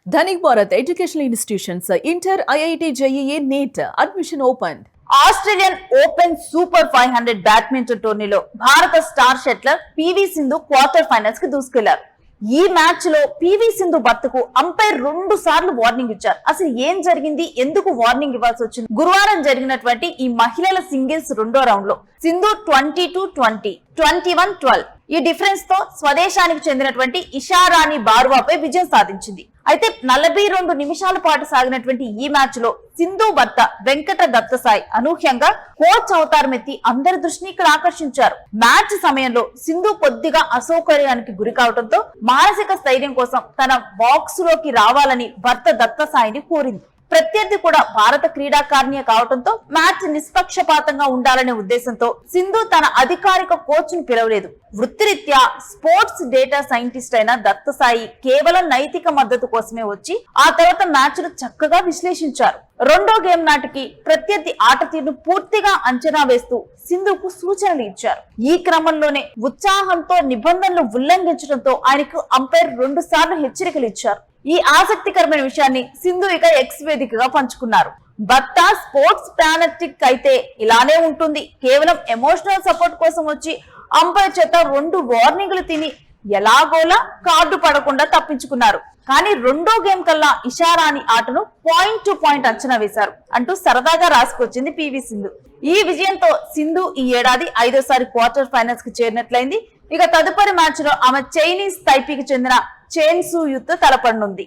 Dhanik Bharat Educational Institutions, Inter, IIT, JEE, NEET, admission opened. Australian open super 500 badminton టోర్నీలో భారత star shuttler PV Sindhu quarter finals కి దూసుకెళ్లారు. ఈ match లో PV Sindhu భర్తకు umpire 2 సార్లు warning ఇచ్చారు. అసలు ఏం జరిగింది, ఎందుకు వార్నింగ్ ఇవ్వాల్సి వచ్చింది? గురువారం జరిగినటువంటి ఈ మహిళల సింగిల్స్ రెండో రౌండ్ లో సింధు 22-20, 21-12 ఈ డిఫరెన్స్ తో స్వదేశానికి చెందినటువంటి ఇషారాణి బారువాపై విజయం సాధించింది. అయితే 42 నిమిషాల పాటు సాగినటువంటి ఈ మ్యాచ్ లో సింధు భర్త వెంకట దత్తసాయి అనూహ్యంగా కోచ్ అవతారం ఎత్తి అందరి దృష్టిని ఇక్కడ ఆకర్షించారు. మ్యాచ్ సమయంలో సింధు కొద్దిగా అసౌకర్యానికి గురి కావడంతో మానసిక స్థైర్యం కోసం తన బాక్స్ లోకి రావాలని భర్త దత్తసాయిని కోరింది. ప్రత్యర్థి కూడా భారత క్రీడాకారిణి కావడంతో మ్యాచ్ నిష్పక్షపాతంగా ఉండాలనే ఉద్దేశంతో సింధు తన అధికారిక కోచ్ ను పిలవలేదు. వృత్తిరీత్యా స్పోర్ట్స్ డేటా సైంటిస్ట్ అయిన దత్తసాయి కేవలం నైతిక మద్దతు కోసమే వచ్చి ఆ తర్వాత మ్యాచ్ ను చక్కగా విశ్లేషించారు. రెండో గేమ్ నాటికి ప్రత్యర్థి ఆట తీరును పూర్తిగా అంచనా వేస్తూ సింధుకు సూచనలు ఇచ్చారు. ఈ క్రమంలోనే ఉత్సాహంతో నిబంధనలు ఉల్లంఘించడంతో ఆయనకు అంపైర్ 2 సార్లు హెచ్చరికలు ఇచ్చారు. ఈ ఆసక్తికరమైన విషయాన్ని సింధు ఇక ఎక్స్ వేదికగా పంచుకున్నారు. భర్త స్పోర్ట్స్ ఫానాటిక్ అయితే ఇలానే ఉంటుంది, కేవలం ఎమోషనల్ సపోర్ట్ కోసం వచ్చి అంపైర్ చేత 2 వార్నింగ్లు తిని ఎలాగోలా కార్డు పడకుండా తప్పించుకున్నారు. కానీ రెండో గేమ్ కల్లా ఇషారాణి ఆటను పాయింట్ టు పాయింట్ అంచనా వేశారు అంటూ సరదాగా రాసుకొచ్చింది పివి సింధు. ఈ విజయంతో సింధు ఈ ఏడాది 5వ క్వార్టర్ ఫైనల్స్ కి చేరినట్లయింది. ఇక తదుపరి మ్యాచ్ లో ఆమె చైనీస్ తైపీకి చెందిన చెన్ సూ యుతో తలపడనుంది.